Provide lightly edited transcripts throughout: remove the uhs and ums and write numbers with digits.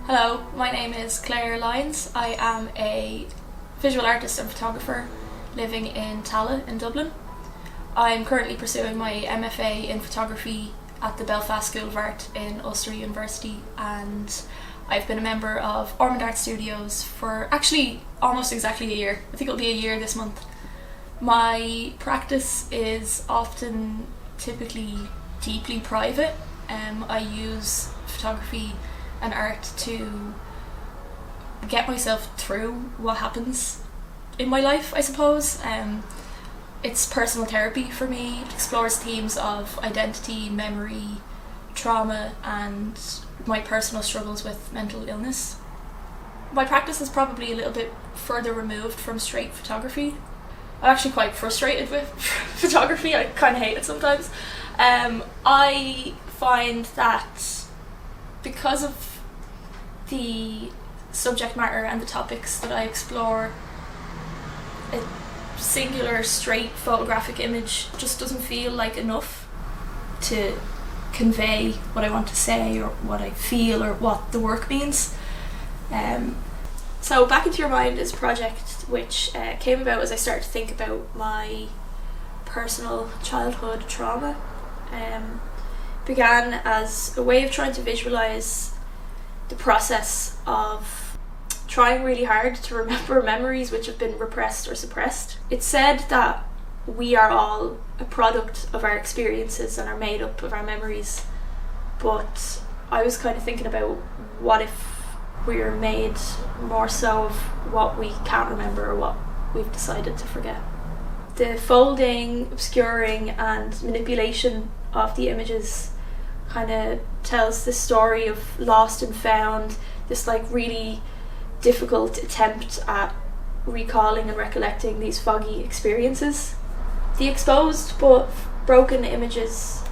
Hello, my name is Clare Lyons. I am a visual artist and photographer living in Tallaght in Dublin. I'm currently pursuing my MFA in photography at the Belfast School of Art in Ulster University, and I've been a member of Ormond Art Studios for actually almost exactly a year. I think it'll be a year this month. My practice is often typically deeply private. I use photography and art to get myself through what happens in my life, I suppose. It's personal therapy for me. It explores themes of identity, memory, trauma, and my personal struggles with mental illness. My practice is probably a little bit further removed from straight photography. I'm actually quite frustrated with photography. I kind of hate it sometimes. I find that because of the subject matter and the topics that I explore, a singular straight photographic image just doesn't feel like enough to convey what I want to say or what I feel or what the work means. So Back Into Your Mind is a project which came about as I started to think about my personal childhood trauma. Began as a way of trying to visualise the process of trying really hard to remember memories which have been repressed or suppressed. It's said that we are all a product of our experiences and are made up of our memories, but I was kind of thinking about what if we're made more so of what we can't remember or what we've decided to forget. The folding, obscuring and manipulation of the images kind of tells the story of lost and found, this like really difficult attempt at recalling and recollecting these foggy experiences. The exposed but broken images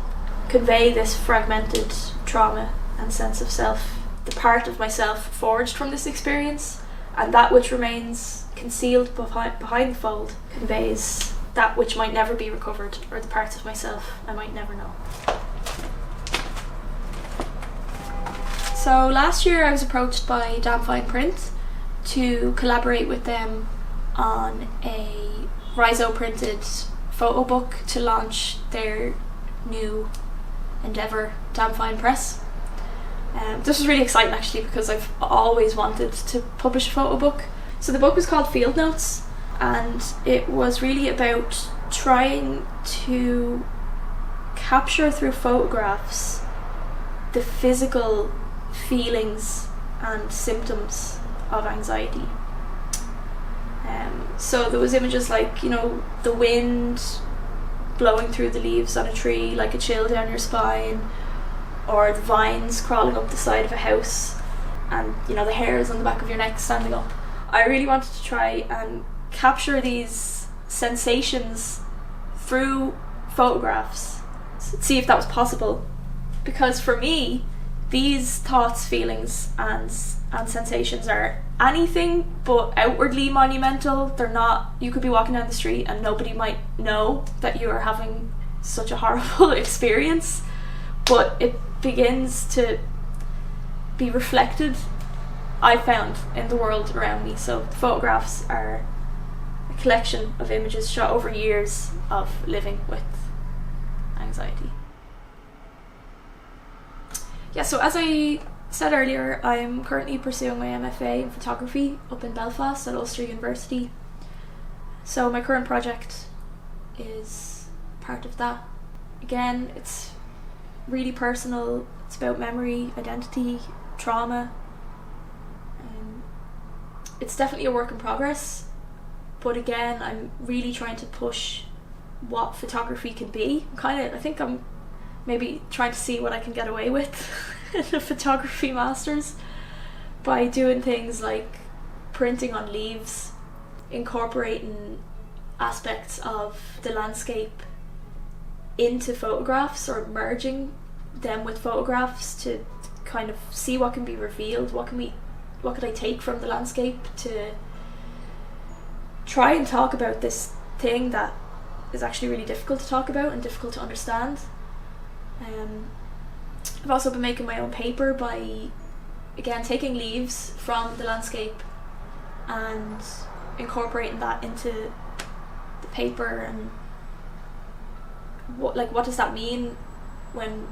convey this fragmented trauma and sense of self, the part of myself forged from this experience, and that which remains concealed behind the fold conveys that which might never be recovered, or the parts of myself I might never know. So last year I was approached by Damn Fine Print to collaborate with them on a Riso printed photo book to launch their new endeavour, Damn Fine Press. This was really exciting actually, because I've always wanted to publish a photo book. So the book was called Field Notes, and it was really about trying to capture through photographs the physical feelings and symptoms of anxiety. So there was images like, the wind blowing through the leaves on a tree like a chill down your spine, or the vines crawling up the side of a house, and the hairs on the back of your neck standing up. I really wanted to try and capture these sensations through photographs, see if that was possible, because for me these thoughts, feelings and sensations are anything but outwardly monumental. They're not, you could be walking down the street and nobody might know that you are having such a horrible experience, but it begins to be reflected, I found, in the world around me. So the photographs are a collection of images shot over years of living with anxiety. Yeah, so as I said earlier, I'm currently pursuing my MFA in photography up in Belfast at Ulster University. So my current project is part of that. Again, it's really personal. It's about memory, identity, trauma. It's definitely a work in progress, but again, I'm really trying to push what photography can be. I think I'm maybe trying to see what I can get away with in a photography masters by doing things like printing on leaves, incorporating aspects of the landscape into photographs, or merging them with photographs to kind of see what can be revealed, what could I take from the landscape to try and talk about this thing that is actually really difficult to talk about and difficult to understand. I've also been making my own paper by again, taking leaves from the landscape and incorporating that into the paper, and what does that mean when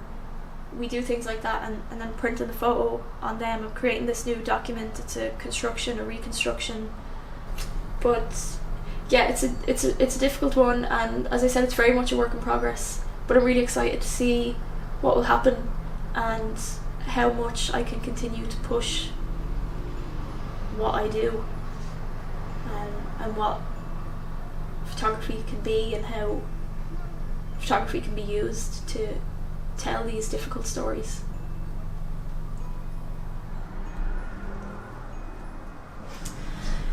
we do things like that, and then printing the photo on them and creating this new document. It's a construction, a reconstruction, but yeah, it's a difficult one, and as I said, it's very much a work in progress, but I'm really excited to see what will happen and how much I can continue to push what I do, and what photography can be, and how photography can be used to tell these difficult stories.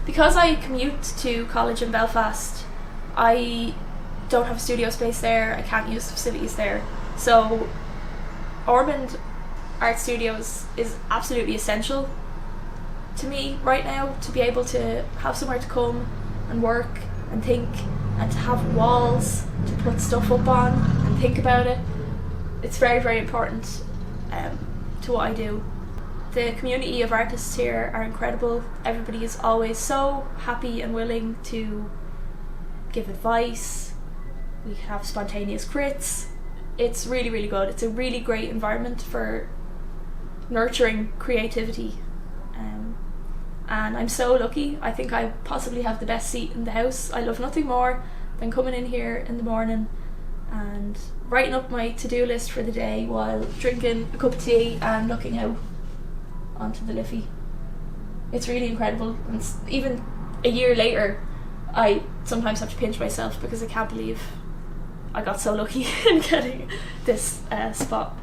Because I commute to college in Belfast, I don't have studio space there, I can't use the facilities there, so Ormond Art Studios is absolutely essential to me right now, to be able to have somewhere to come and work and think, and to have walls to put stuff up on and think about it. It's very, very important to what I do. The community of artists here are incredible. Everybody is always so happy and willing to give advice. We have spontaneous crits. It's really, really good. It's a really great environment for nurturing creativity. And I'm so lucky. I think I possibly have the best seat in the house. I love nothing more than coming in here in the morning and writing up my to-do list for the day while drinking a cup of tea and looking out onto the Liffey. It's really incredible, and even a year later I sometimes have to pinch myself because I can't believe I got so lucky in getting this spot.